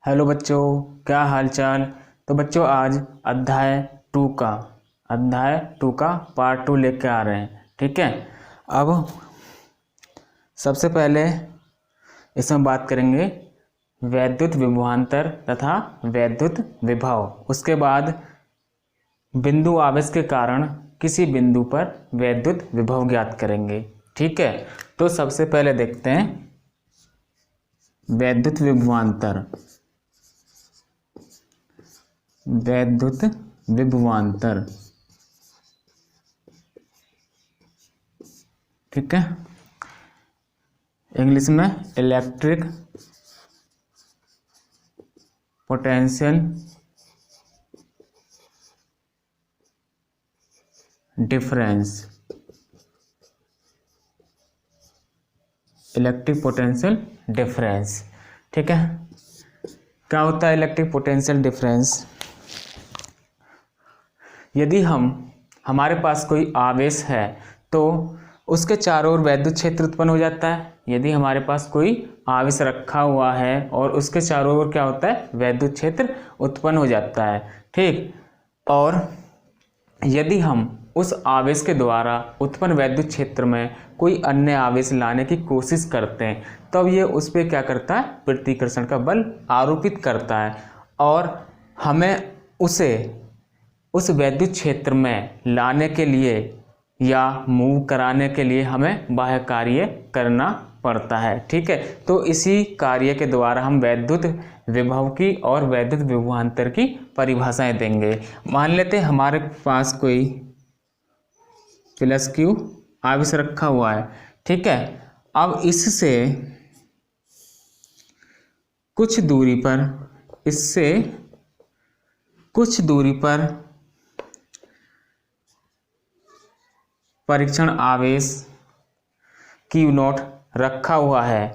Hello बच्चों, क्या हाल चाल। तो बच्चों आज अध्याय टू का पार्ट 2 लेके आ रहे हैं। ठीक है। अब सबसे पहले इसमें बात करेंगे वैद्युत विभवांतर तथा वैद्युत विभव। उसके बाद बिंदु आवेश के कारण किसी बिंदु पर वैद्युत विभव ज्ञात करेंगे। ठीक है। तो सबसे पहले देखते हैं वैद्युत विभवांतर। वैद्युत विभवांतर, ठीक है, इंग्लिश में electric potential difference. Electric potential difference, ठीक है। क्या होता है इलेक्ट्रिक पोटेंशियल डिफरेंस? यदि हमारे पास कोई आवेश है तो उसके चारों ओर वैद्युत क्षेत्र उत्पन्न हो जाता है। यदि हमारे पास कोई आवेश रखा हुआ है और उसके चारों ओर क्या होता है, वैद्युत क्षेत्र उत्पन्न हो जाता है। ठीक। और यदि हम उस आवेश के द्वारा उत्पन्न वैद्युत क्षेत्र में कोई अन्य आवेश लाने की कोशिश करते हैं तब ये उस पर क्या करता है, प्रतिकर्षण का बल आरोपित करता है और हमें उसे उस वैद्युत क्षेत्र में लाने के लिए या मूव कराने के लिए हमें बाह्य कार्य करना पड़ता है। ठीक है। तो इसी कार्य के द्वारा हम वैद्युत विभव की और वैद्युत विभवांतर की परिभाषाएं देंगे। मान लेते हैं हमारे पास कोई प्लस क्यू आवेश रखा हुआ है। ठीक है। अब इससे कुछ दूरी पर परीक्षण आवेश क्यू नॉट रखा हुआ है।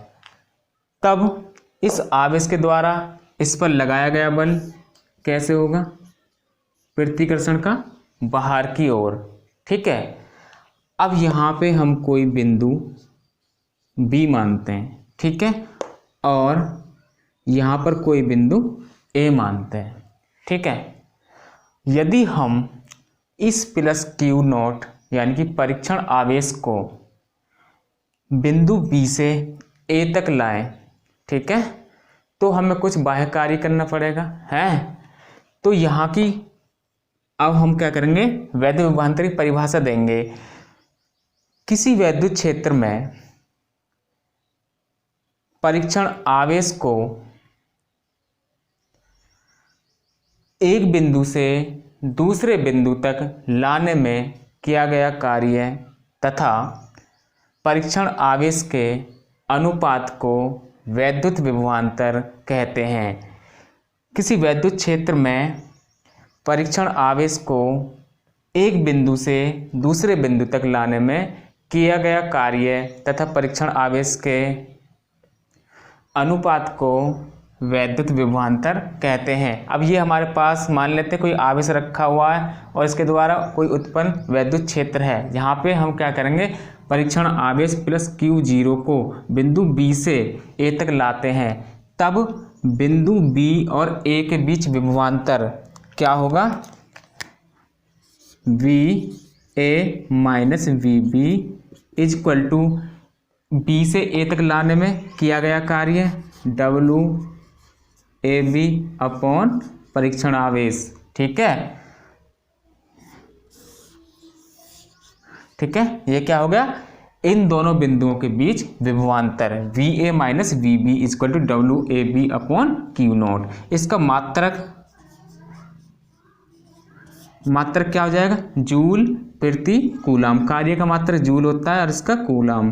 तब इस आवेश के द्वारा इस पर लगाया गया बल कैसे होगा, प्रतिकर्षण का बाहर की ओर। ठीक है। अब यहाँ पे हम कोई बिंदु बी मानते हैं। ठीक है। और यहाँ पर कोई बिंदु ए मानते हैं। ठीक है। यदि हम इस प्लस क्यू नॉट यानी कि परीक्षण आवेश को बिंदु बी से ए तक लाएं, ठीक है, तो हमें कुछ बाह्य कार्य करना पड़ेगा है। तो यहाँ की अब हम क्या करेंगे, वैद्युत विभवांतर की परिभाषा देंगे। किसी वैद्युत क्षेत्र में परीक्षण आवेश को एक बिंदु से दूसरे बिंदु तक लाने में किया गया कार्य तथा परीक्षण आवेश के अनुपात को वैद्युत विभवांतर कहते हैं। किसी वैद्युत क्षेत्र में परीक्षण आवेश को एक बिंदु से दूसरे बिंदु तक लाने में किया गया कार्य तथा परीक्षण आवेश के अनुपात को वैद्युत विभवांतर कहते हैं। अब ये हमारे पास मान लेते हैं कोई आवेश रखा हुआ है और इसके द्वारा कोई उत्पन्न वैद्युत क्षेत्र है। यहाँ पे हम क्या करेंगे, परीक्षण आवेश प्लस Q0 को बिंदु B से A तक लाते हैं। तब बिंदु B और A के बीच विभवांतर क्या होगा, VA minus VB equal to B से A तक लाने में किया गया कार्य WAB अपॉन परीक्षण आवेश। ठीक है। ठीक है। ये क्या हो गया, इन दोनों बिंदुओं के बीच विभवांतर VA minus VB equal to WAB upon Q nought. इसका मात्रक क्या हो जाएगा, जूल प्रति कूलाम। कार्य का मात्रक जूल होता है और इसका कूलाम,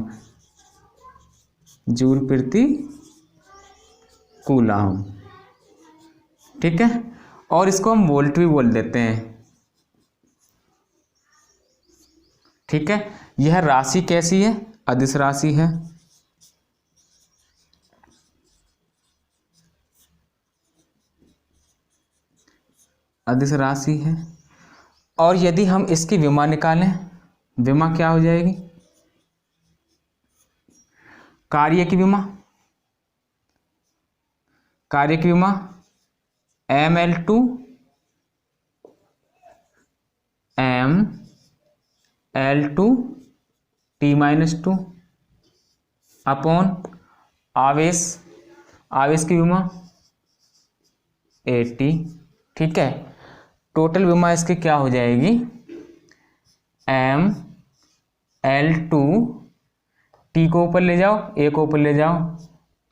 जूल प्रति कूलाम। ठीक है। और इसको हम वोल्ट भी बोल देते हैं। ठीक है। यह राशि कैसी है, अदिश राशि है। अदिश राशि है। और यदि हम इसकी विमा निकालें, विमा क्या हो जाएगी, कार्य की विमा कार्य की विमा ml2 t-2 अपॉन आवेश की विमा AT। ठीक है, टोटल विमा इसकी क्या हो जाएगी ml2 t को ऊपर ले जाओ, a को ऊपर ले जाओ,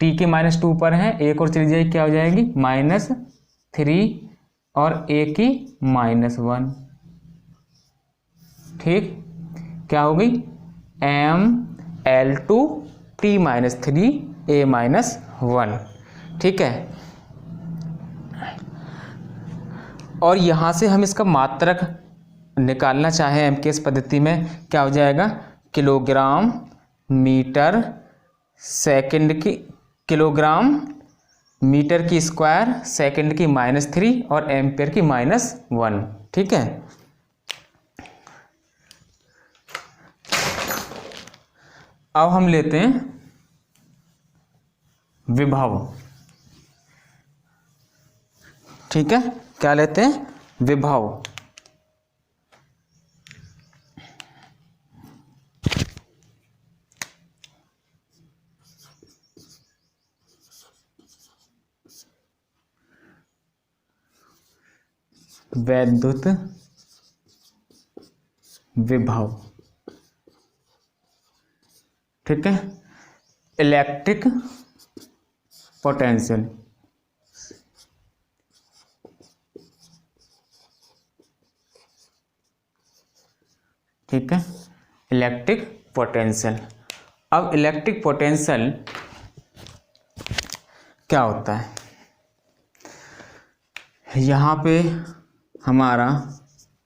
t के -2 पर है, एक और चली जाएगी, क्या हो जाएगी -3 और a की -1। ठीक, क्या हो गई ml2 t-3 a-1। ठीक है, और यहाँ से हम इसका मात्रक निकालना चाहें एमकेएस पद्धति में, क्या हो जाएगा किलोग्राम मीटर की स्क्वायर सेकंड की -3 और एम्पियर की -1। ठीक है, अब हम लेते हैं विभव। ठीक है, क्या लेते हैं विभव। वैद्युत विभव। ठीक है, इलेक्ट्रिक पोटेंशियल। ठीक है, इलेक्ट्रिक पोटेंशियल। अब इलेक्ट्रिक पोटेंशियल क्या होता है, यहाँ पे हमारा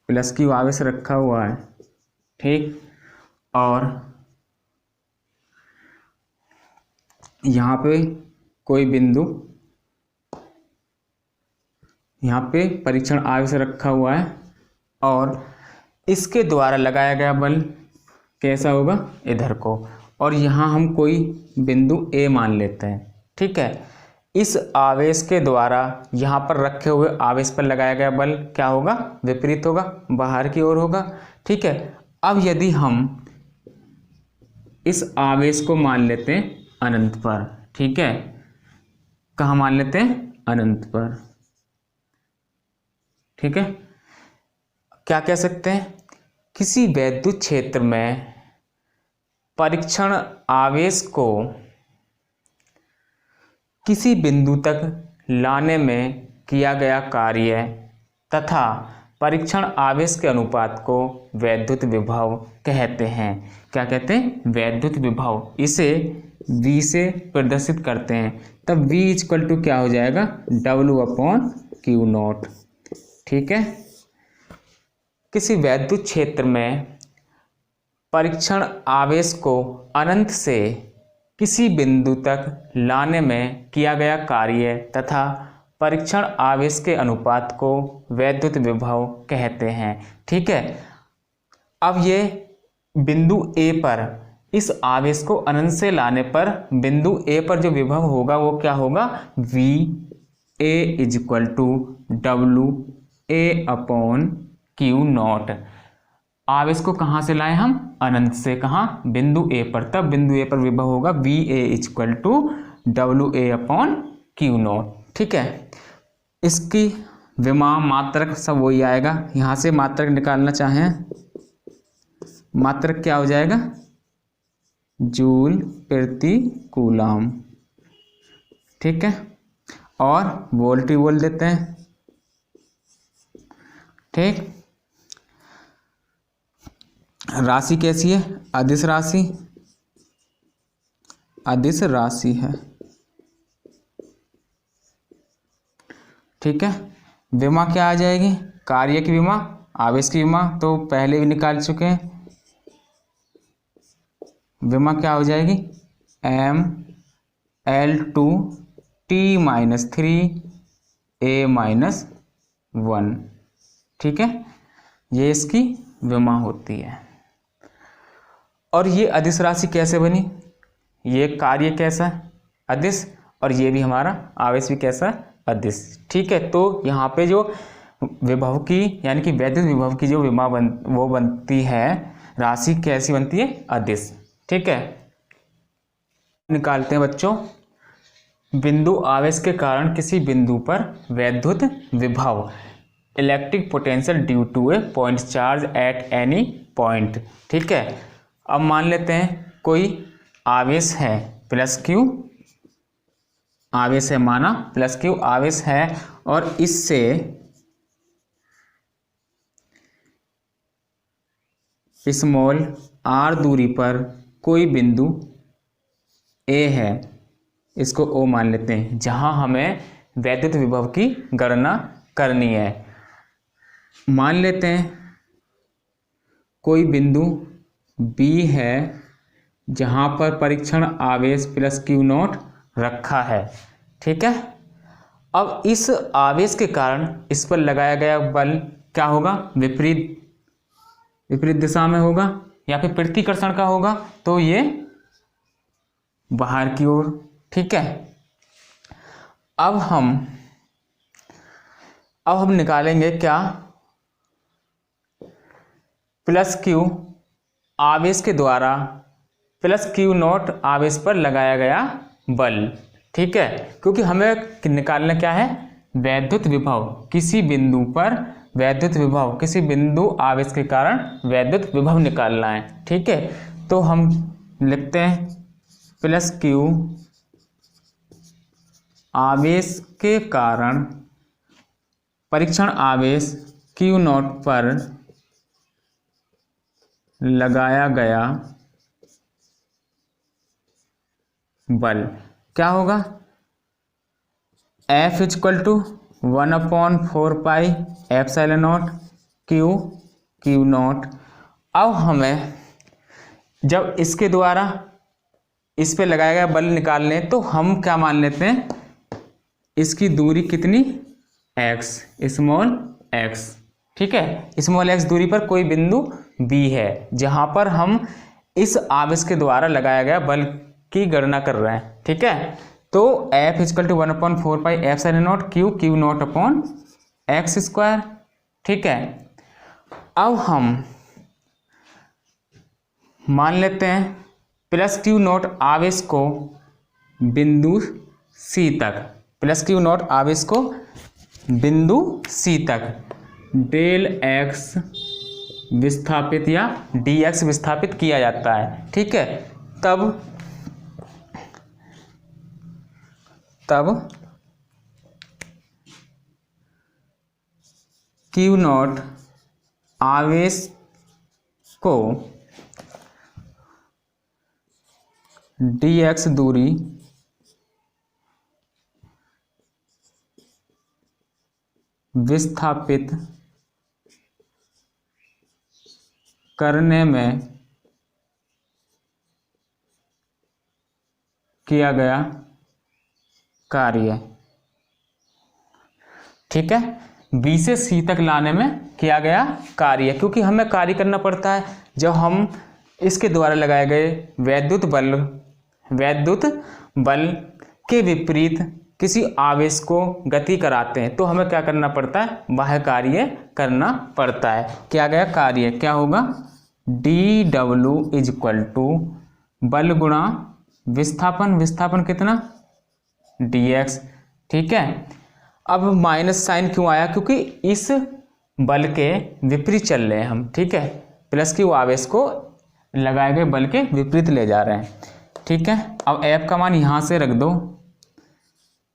प्लस की आवेश रखा हुआ है। ठीक, और यहाँ पे कोई बिंदु, यहाँ पे परीक्षण आवेश रखा हुआ है और इसके द्वारा लगाया गया बल कैसा होगा इधर को, और यहाँ हम कोई बिंदु A मान लेते हैं। ठीक है, इस आवेश के द्वारा यहाँ पर रखे हुए आवेश पर लगाया गया बल क्या होगा विपरीत होगा, बाहर की ओर होगा। ठीक है, अब यदि हम इस आवेश को मान लेते हैं अनंत पर। ठीक है, कहाँ मान लेते हैं अनंत पर। ठीक है, क्या कह सकते हैं किसी वैद्युत क्षेत्र में परीक्षण आवेश को किसी बिंदु तक लाने में किया गया कार्य तथा परीक्षण आवेश के अनुपात को वैद्युत विभव कहते हैं। क्या कहते हैं वैद्युत विभव। इसे V से प्रदर्शित करते हैं, तब V इक्वल टू क्या हो जाएगा W/Q0। ठीक है, किसी वैद्युत क्षेत्र में परीक्षण आवेश को अनंत से किसी बिंदु तक लाने में किया गया कार्य तथा परीक्षण आवेश के अनुपात को वैद्युत विभव कहते हैं। ठीक है, अब ये बिंदु A पर इस आवेश को अनंत से लाने पर बिंदु A पर जो विभव होगा वो क्या होगा VA = WA/Q0। आवेश को कहाँ से लाए हम अनंत से, कहाँ बिंदु A पर, तब बिंदु A पर विभव होगा VA = WA/Q0। ठीक है, इसकी विमा मात्रक सब वही आएगा। यहाँ से मात्रक निकालना चाहें, मात्रक क्या हो जाएगा जूल प्रति कूलम। ठीक है, और वोल्ट ही बोल देते हैं। ठीक, राशि कैसी है अदिश राशि, अदिश राशि है। ठीक है, विमा क्या आ जाएगी कार्य की विमा, आवेश की विमा तो पहले भी निकाल चुके हैं। विमा क्या हो जाएगी ml2 t-3 a-1। ठीक है, ये इसकी विमा होती है। और ये अदिश राशि कैसे बनी, ये कार्य कैसा है अदिश और ये भी हमारा आवेश भी कैसा, अदिश। ठीक है, तो यहाँ पे जो विभव की यानी कि वैद्युत विभव की जो वो बनती है राशि, कैसी बनती है, अदिश। ठीक है, निकालते हैं बच्चों। बिंदु आवेश के कारण किसी बिंदु पर वैद्युत विभव, electric potential due to a point charge at any point. ठीक है, अब मान लेते हैं कोई आवेश है प्लस क्यू, आवेश है माना प्लस क्यू आवेश है, और इससे स्मॉल आर दूरी पर कोई बिंदु ए है, इसको ओ मान लेते हैं, जहां हमें वैद्युत विभव की गणना करनी है। मान लेते हैं कोई बिंदु बी है जहां पर परीक्षण आवेश प्लस क्यू नॉट रखा है। ठीक है, अब इस आवेश के कारण इस पर लगाया गया बल क्या होगा, विपरीत दिशा में होगा या फिर प्रतिकर्षण का होगा, तो ये बाहर की ओर। ठीक है, अब हम निकालेंगे क्या, प्लस क्यू आवेश के द्वारा प्लस क्यू नॉट आवेश पर लगाया गया बल। ठीक है, क्योंकि हमें निकालना क्या है, वैद्युत विभव किसी बिंदु पर, वैद्युत विभव किसी बिंदु आवेश के कारण वैद्युत विभव निकालना है। ठीक है, तो हम लिखते हैं प्लस क्यू आवेश के कारण परीक्षण आवेश क्यू नॉट पर लगाया गया बल क्या होगा, F equal to 1/4 epsilon not Q nought. अब हमें जब इसके द्वारा इस पे लगाया गया बल निकालने, तो हम क्या मान लेते हैं, इसकी दूरी कितनी, x, स्मॉल x। ठीक है, स्मॉल x दूरी पर कोई बिंदु B है जहां पर हम इस आवेश के द्वारा लगाया गया बल की गणना कर रहे हैं। ठीक है, तो F equal to 1/4 epsilon not Q not upon X square. ठीक है, अब हम मान लेते हैं प्लस क्यू नॉट आवेश को बिंदु C तक, प्लस क्यू नॉट आवेश को बिंदु C तक डेल एक्स विस्थापित या dx विस्थापित किया जाता है। ठीक है, तब क्यू नॉट आवेश को dx दूरी विस्थापित करने में किया गया कार्य। ठीक है, बी से सी तक लाने में किया गया कार्य, क्योंकि हमें कार्य करना पड़ता है जब हम इसके द्वारा लगाए गए वैद्युत बल के विपरीत किसी आवेश को गति कराते हैं, तो हमें क्या करना पड़ता है, वह कार्य करना पड़ता है। किया गया कार्य क्या होगा, dw इक्वल टू बल गुणा विस्थापन कितना, dx। ठीक है, अब माइनस साइन क्यों आया, क्योंकि इस बल के विपरीत चल रहे हैं हम। ठीक है, प्लस क्यू आवेश को लगाए गए बल के विपरीत ले जा रहे हैं। ठीक है, अब F का मान यहाँ से रख दो,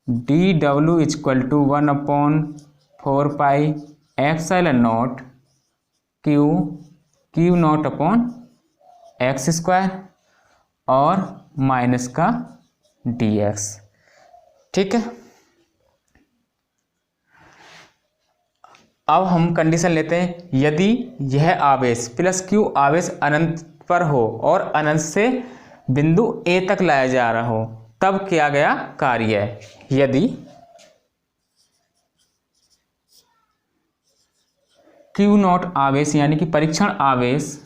dw equal to 1/4 epsilon not Q not upon X square और माइनस का dx। ठीक है, अब हम कंडीशन लेते हैं, यदि यह आवेश प्लस क्यू आवेश अनंत पर हो और अनंत से बिंदु A तक लाया जा रहा हो, तब किया गया कार्य। यदि क्यू नॉट आवेश यानी कि परीक्षण आवेश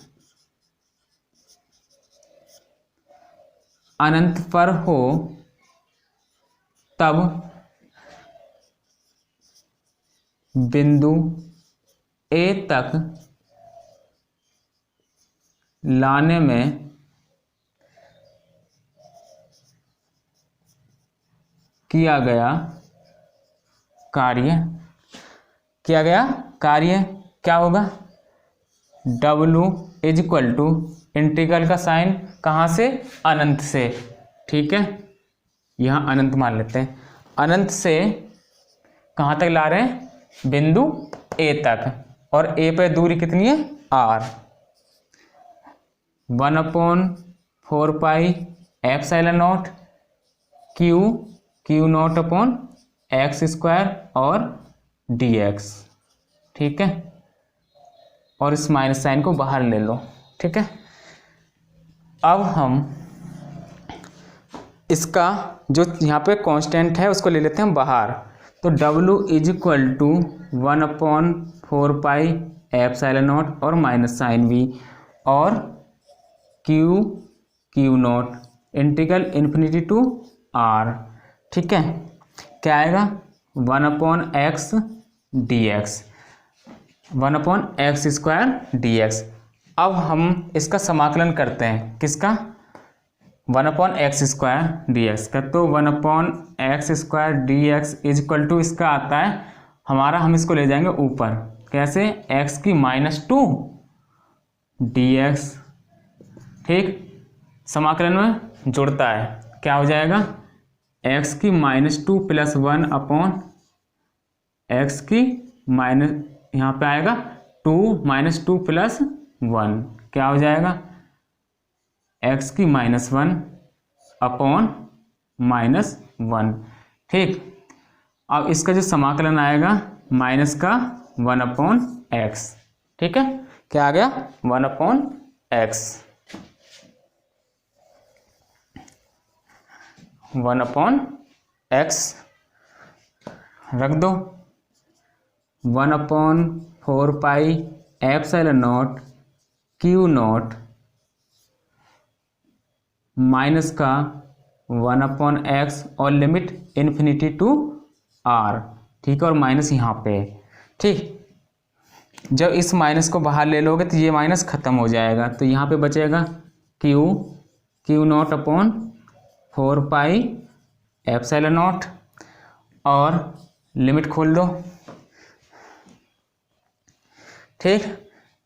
अनंत पर हो तब बिंदु ए तक लाने में किया गया कार्य क्या होगा? W is equal to integral का साइन कहाँ से? अनंत से। ठीक है, यहाँ अनंत मान लेते हैं। अनंत से कहाँ तक ला रहे हैं? बिंदु A तक। और A पे दूरी कितनी है? R। 1/4 pi epsilon not Q not upon X square और dx। ठीक है, और इस माइनस साइन को बाहर ले लो। ठीक है, अब हम इसका जो यहाँ पे कांस्टेंट है उसको ले लेते हैं बाहर। तो W is equal to 1/4 pi epsilon nought और माइनस साइन v और Q nought integral infinity to r। ठीक है, क्या आएगा? 1/x dx, 1/x square dx। अब हम इसका समाकलन करते हैं। किसका? 1/x स्क्वायर dx का। तो 1/x square dx is equal to इसका आता है हमारा, हम इसको ले जाएंगे ऊपर। कैसे? x की -2 dx। ठीक, समाकलन में जुड़ता है, क्या हो जाएगा? x की -2 + 1 अपॉन x की माइनस, यहाँ पे आएगा 2 -2 + 1, क्या हो जाएगा? x की -1 अपॉन -1। ठीक, अब इसका जो समाकलन आएगा माइनस का 1/x। ठीक है, क्या आ गया? 1/x, 1/x रख दो। 1/4 pi epsilon not Q not minus का 1/x और लिमिट इन्फिनिटी टू r। ठीक है, और माइनस यहाँ पे। ठीक, जब इस माइनस को बाहर ले लोगे तो ये माइनस खत्म हो जाएगा। तो यहाँ पे बचेगा Q not upon 4 pi epsilon nought और लिमिट खोल दो। ठीक,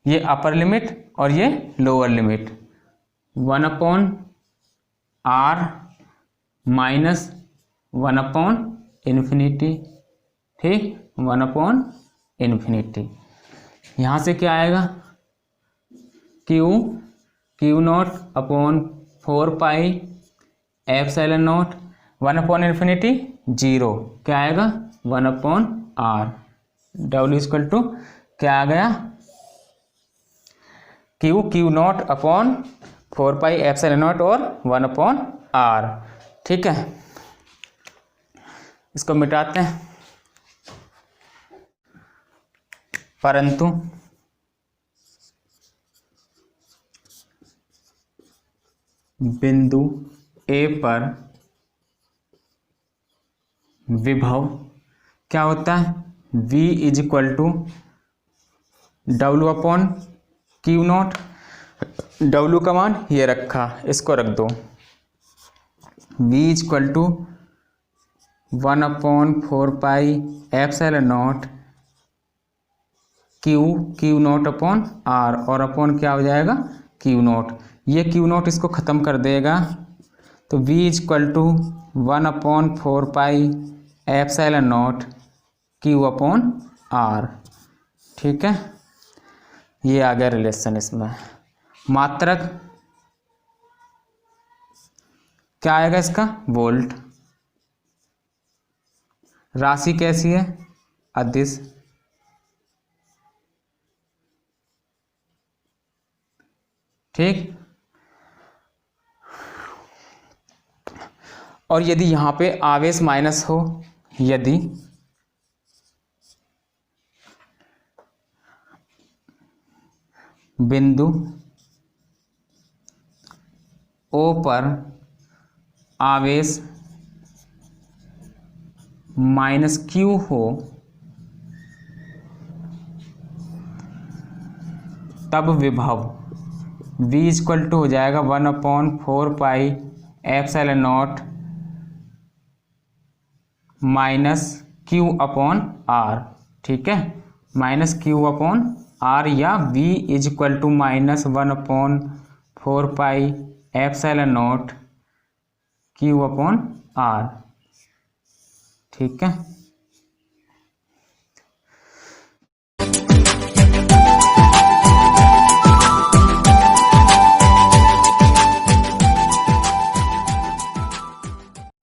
ये अपर लिमिट और ये लोअर लिमिट। 1/r minus 1/इन्फिनिटी। ठीक, 1/इन्फिनिटी। यहाँ से क्या आएगा? Q not upon 4 pi epsilon not 1/इन्फिनिटी 0, क्या आएगा? 1/r। W इक्वल टू क्या आ गया? Q not upon 4 pi epsilon nought और 1/r। ठीक है, इसको मिटाते हैं। परंतु बिंदु A पर विभव क्या होता है? V इज इक्वल टू W/क्यू नॉट। W का मान ये रखा, इसको रख दो। V is equal to 1/4 pi epsilon not Q not upon r और अपॉन क्या हो जाएगा? Q not. ये क्यू नॉट इसको ख़त्म कर देगा। तो V is equal to 1/4 pi epsilon not Q upon r। ठीक है, ये आ गया रिलेशन। इसमें मात्रक क्या आएगा? इसका वोल्ट। राशि कैसी है? अदिश। ठीक, और यदि यहाँ पे आवेश माइनस हो, यदि बिंदु O पर आवेश माइनस क्यू हो तब विभव V इक्वल टू हो जाएगा 1/4πε0 माइनस क्यू अपॉन आर। ठीक है, माइनस क्यू अपॉन आर या V equal to -1/4πε0 Q upon R. ठीक है।